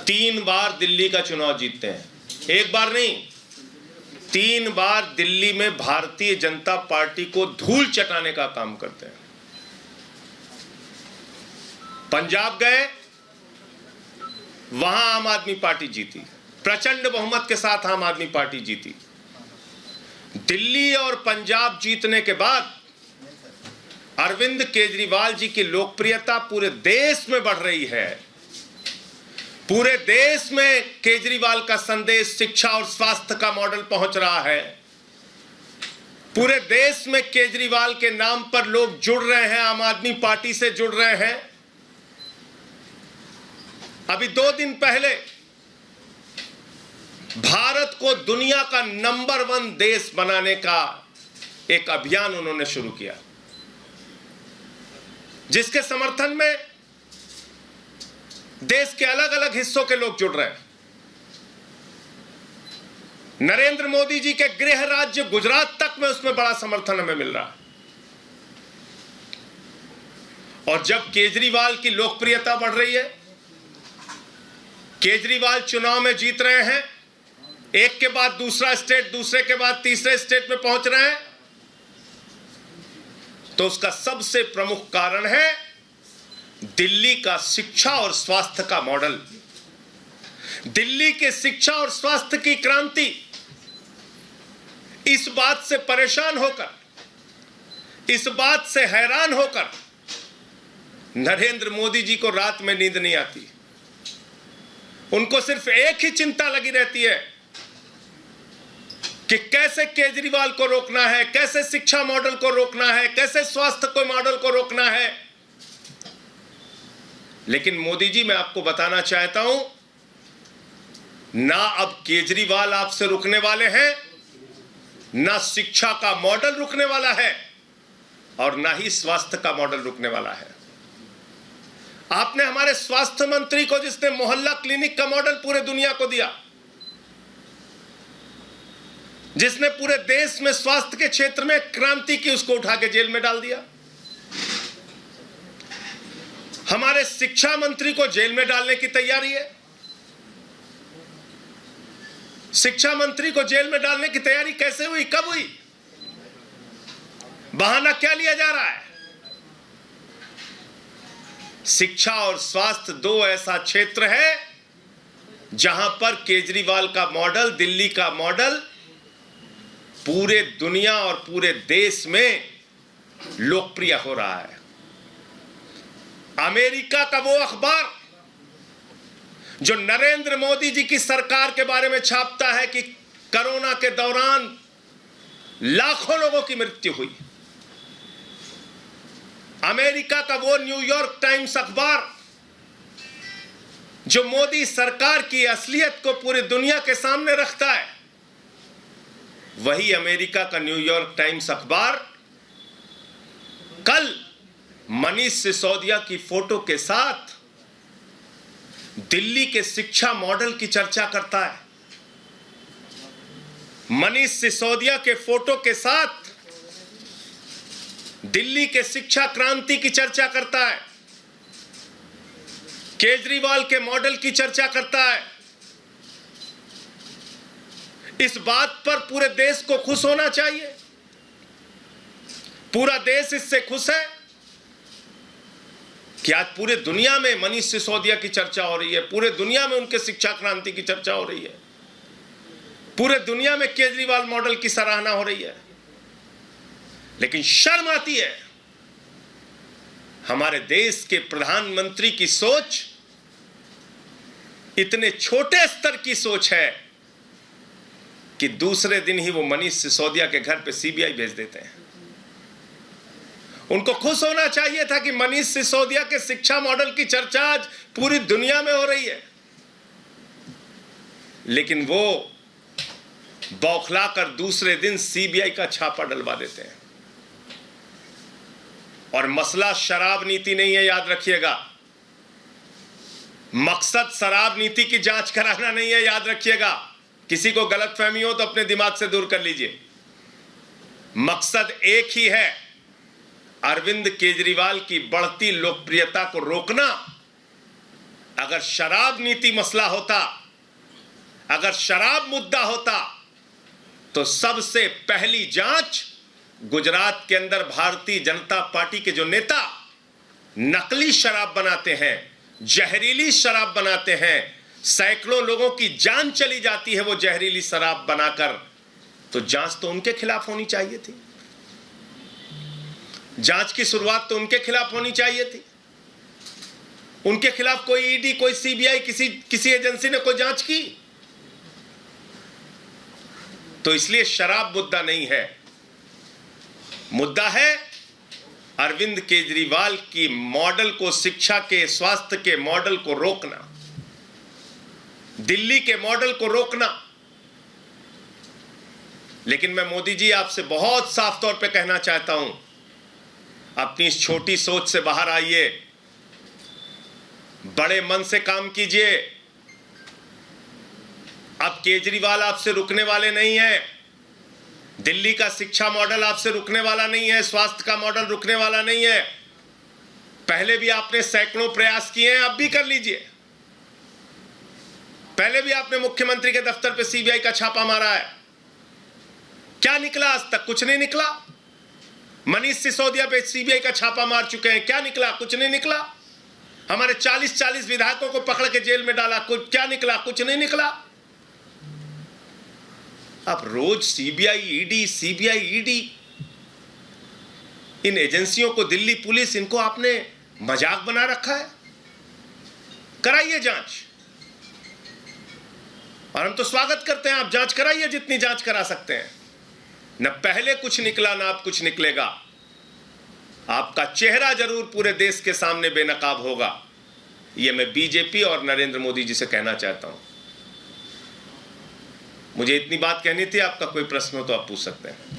3 बार दिल्ली का चुनाव जीतते हैं, एक बार नहीं 3 बार दिल्ली में भारतीय जनता पार्टी को धूल चटाने का काम करते हैं। पंजाब गए, वहां आम आदमी पार्टी जीती, प्रचंड बहुमत के साथ आम आदमी पार्टी जीती। दिल्ली और पंजाब जीतने के बाद अरविंद केजरीवाल जी की लोकप्रियता पूरे देश में बढ़ रही है। पूरे देश में केजरीवाल का संदेश शिक्षा और स्वास्थ्य का मॉडल पहुंच रहा है। पूरे देश में केजरीवाल के नाम पर लोग जुड़ रहे हैं, आम आदमी पार्टी से जुड़ रहे हैं। अभी 2 दिन पहले भारत को दुनिया का नंबर 1 देश बनाने का एक अभियान उन्होंने शुरू किया, जिसके समर्थन में देश के अलग अलग हिस्सों के लोग जुड़ रहे हैं। नरेंद्र मोदी जी के गृह राज्य गुजरात तक में उसमें बड़ा समर्थन हमें मिल रहा है। और जब केजरीवाल की लोकप्रियता बढ़ रही है, केजरीवाल चुनाव में जीत रहे हैं, एक के बाद दूसरा स्टेट, दूसरे के बाद तीसरे स्टेट में पहुंच रहे हैं, तो उसका सबसे प्रमुख कारण है दिल्ली का शिक्षा और स्वास्थ्य का मॉडल। दिल्ली के शिक्षा और स्वास्थ्य की क्रांति। इस बात से परेशान होकर, इस बात से हैरान होकर नरेंद्र मोदी जी को रात में नींद नहीं आती। उनको सिर्फ एक ही चिंता लगी रहती है कि कैसे केजरीवाल को रोकना है, कैसे शिक्षा मॉडल को रोकना है, कैसे स्वास्थ्य को मॉडल को रोकना है। लेकिन मोदी जी, मैं आपको बताना चाहता हूं, ना अब केजरीवाल आपसे रुकने वाले हैं, ना शिक्षा का मॉडल रुकने वाला है, और ना ही स्वास्थ्य का मॉडल रुकने वाला है। आपने हमारे स्वास्थ्य मंत्री को, जिसने मोहल्ला क्लिनिक का मॉडल पूरे दुनिया को दिया, जिसने पूरे देश में स्वास्थ्य के क्षेत्र में क्रांति की, उसको उठा के जेल में डाल दिया। हमारे शिक्षा मंत्री को जेल में डालने की तैयारी है। शिक्षा मंत्री को जेल में डालने की तैयारी कैसे हुई, कब हुई? बहाना क्या लिया जा रहा है? शिक्षा और स्वास्थ्य 2 ऐसा क्षेत्र है जहां पर केजरीवाल का मॉडल, दिल्ली का मॉडल पूरे दुनिया और पूरे देश में लोकप्रिय हो रहा है। अमेरिका का वो अखबार जो नरेंद्र मोदी जी की सरकार के बारे में छापता है कि कोरोना के दौरान लाखों लोगों की मृत्यु हुई, अमेरिका का वो न्यूयॉर्क टाइम्स अखबार जो मोदी सरकार की असलियत को पूरी दुनिया के सामने रखता है, वही अमेरिका का न्यूयॉर्क टाइम्स अखबार कल मनीष सिसोदिया की फोटो के साथ दिल्ली के शिक्षा मॉडल की चर्चा करता है। मनीष सिसोदिया के फोटो के साथ दिल्ली के शिक्षा क्रांति की चर्चा करता है, केजरीवाल के मॉडल की चर्चा करता है। इस बात पर पूरे देश को खुश होना चाहिए। पूरा देश इससे खुश है कि आज पूरे दुनिया में मनीष सिसोदिया की चर्चा हो रही है, पूरे दुनिया में उनके शिक्षा क्रांति की चर्चा हो रही है, पूरे दुनिया में केजरीवाल मॉडल की सराहना हो रही है। लेकिन शर्म आती है, हमारे देश के प्रधानमंत्री की सोच इतने छोटे स्तर की सोच है कि दूसरे दिन ही वो मनीष सिसोदिया के घर पे सीबीआई भेज देते हैं। उनको खुश होना चाहिए था कि मनीष सिसोदिया के शिक्षा मॉडल की चर्चा आज पूरी दुनिया में हो रही है, लेकिन वो बौखलाकर दूसरे दिन सीबीआई का छापा डलवा देते हैं। और मसला शराब नीति नहीं है, याद रखिएगा। मकसद शराब नीति की जांच कराना नहीं है, याद रखिएगा। किसी को गलतफहमी हो तो अपने दिमाग से दूर कर लीजिए। मकसद एक ही है, अरविंद केजरीवाल की बढ़ती लोकप्रियता को रोकना अगर शराब नीति मसला होता, अगर शराब मुद्दा होता, तो सबसे पहली जांच गुजरात के अंदर भारतीय जनता पार्टी के जो नेता नकली शराब बनाते हैं, जहरीली शराब बनाते हैं, सैकड़ों लोगों की जान चली जाती है वो जहरीली शराब बनाकर, तो जांच तो उनके खिलाफ होनी चाहिए थी। जांच की शुरुआत तो उनके खिलाफ होनी चाहिए थी। उनके खिलाफ कोई ईडी, कोई सीबीआई, किसी एजेंसी ने कोई जांच की? तो इसलिए शराब मुद्दा नहीं है, मुद्दा है अरविंद केजरीवाल की मॉडल को, शिक्षा के, स्वास्थ्य के मॉडल को रोकना, दिल्ली के मॉडल को रोकना। लेकिन मैं मोदी जी आपसे बहुत साफ तौर पे कहना चाहता हूं, अपनी इस छोटी सोच से बाहर आइए, बड़े मन से काम कीजिए। अब केजरीवाल आपसे रुकने वाले नहीं है, दिल्ली का शिक्षा मॉडल आपसे रुकने वाला नहीं है, स्वास्थ्य का मॉडल रुकने वाला नहीं है। पहले भी आपने सैकड़ों प्रयास किए हैं, अब भी कर लीजिए। पहले भी आपने मुख्यमंत्री के दफ्तर पे सीबीआई का छापा मारा है, क्या निकला? आज तक कुछ नहीं निकला। मनीष सिसोदिया पे सीबीआई का छापा मार चुके हैं, क्या निकला? कुछ नहीं निकला। हमारे 40 विधायकों को पकड़ के जेल में डाला, कुछ क्या निकला? कुछ नहीं निकला। अब रोज सीबीआई ईडी, इन एजेंसियों को, दिल्ली पुलिस, इनको आपने मजाक बना रखा है। कराइए जांच, और हम तो स्वागत करते हैं, आप जांच कराइए जितनी जांच करा सकते हैं। न पहले कुछ निकला, ना अब कुछ निकलेगा। आपका चेहरा जरूर पूरे देश के सामने बेनकाब होगा, यह मैं बीजेपी और नरेंद्र मोदी जी से कहना चाहता हूं। मुझे इतनी बात कहनी थी, आपका कोई प्रश्न हो तो आप पूछ सकते हैं।